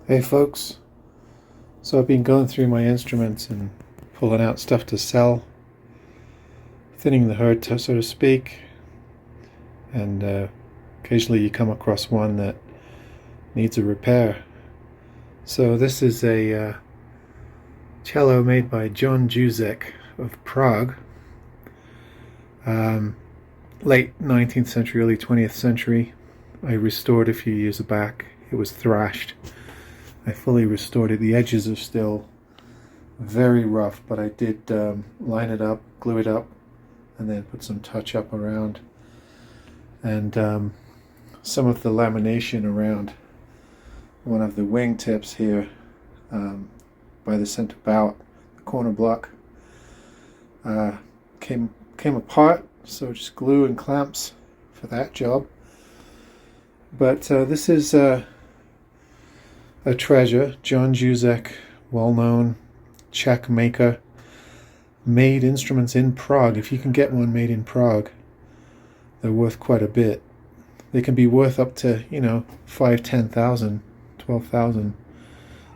Hey folks, so I've been going through my instruments and pulling out stuff to sell, thinning the herd, so to speak, and occasionally you come across one that needs a repair. So this is a cello made by Juzek of Prague, late 19th century, early 20th century. I restored a few years back. It was thrashed. I fully restored it. The edges are still very rough, but I did line it up, glue it up, and then put some touch up around, and some of the lamination around one of the wing tips here by the center bout, the corner block, came apart, so just glue and clamps for that job. But this is a treasure. John Juzek, well-known Czech maker, made instruments in Prague. If you can get one made in Prague, they're worth quite a bit. They can be worth up to, 5, 10,000, 12,000.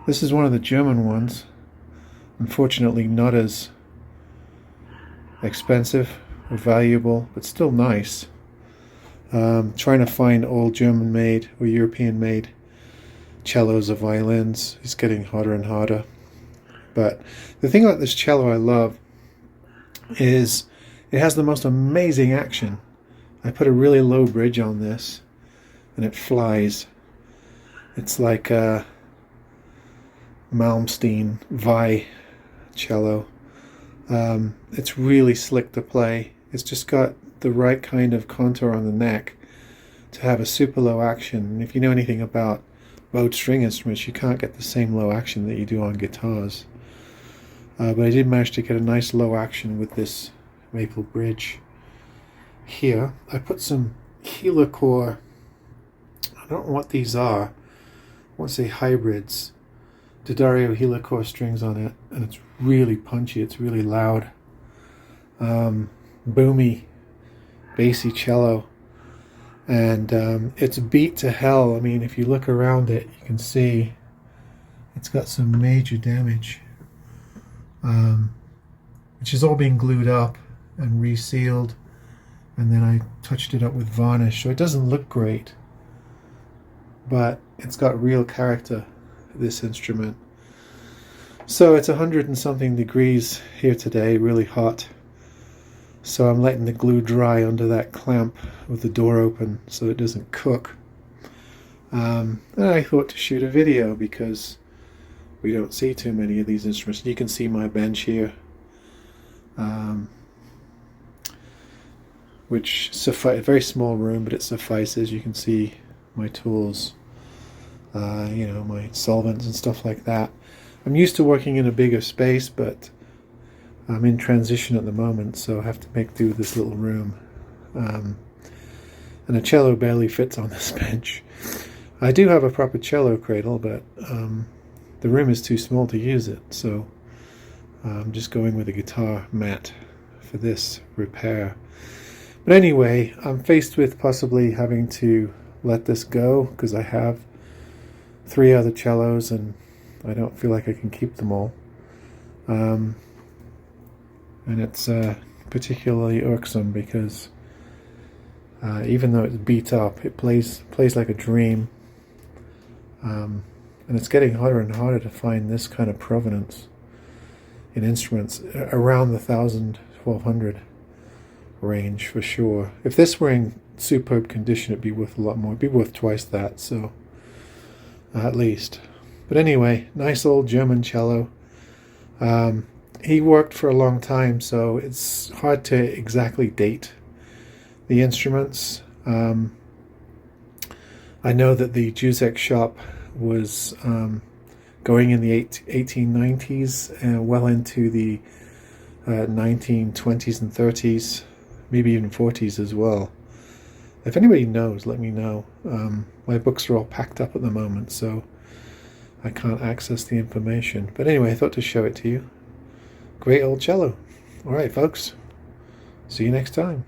This is one of the German ones. Unfortunately, not as expensive or valuable, but still nice. Trying to find old German-made or European-made cellos or violins is getting harder and harder. But the thing about this cello I love is it has the most amazing action. I put a really low bridge on this and it flies. It's like a Malmsteen Vi cello. It's really slick to play. It's just got the right kind of contour on the neck to have a super low action. And if you know anything about bowed string instruments, you can't get the same low action that you do on guitars. But I did manage to get a nice low action with this maple bridge here. I put some helicore, I don't know what these are, I want to say hybrids, D'Addario helicore strings on it, and it's really punchy, it's really loud, boomy, bassy cello. And it's beat to hell. I mean, if you look around it, you can see it's got some major damage, which is all being glued up and resealed, and then I touched it up with varnish, so it doesn't look great, but it's got real character, this instrument. So it's 100 and something degrees here today, really hot. So I'm letting the glue dry under that clamp with the door open so it doesn't cook. And I thought to shoot a video because we don't see too many of these instruments. You can see my bench here, which a very small room, but it suffices. You can see my tools, my solvents and stuff like that. I'm used to working in a bigger space, but I'm in transition at the moment, so I have to make do with this little room. And a cello barely fits on this bench. I do have a proper cello cradle, but the room is too small to use it, so I'm just going with a guitar mat for this repair. But anyway, I'm faced with possibly having to let this go because I have 3 other cellos and I don't feel like I can keep them all. And it's particularly irksome because even though it's beat up, it plays like a dream. And it's getting harder and harder to find this kind of provenance in instruments around the 1,000, 1,200 range for sure. If this were in superb condition, it'd be worth a lot more. It'd be worth twice that, so at least. But anyway, nice old German cello. He worked for a long time, so it's hard to exactly date the instruments. I know that the Juzek shop was going in the 1890s, well into the 1920s and 30s, maybe even 40s as well. If anybody knows, let me know. My books are all packed up at the moment, so I can't access the information. But anyway, I thought to show it to you. Great old cello. All right, folks. See you next time.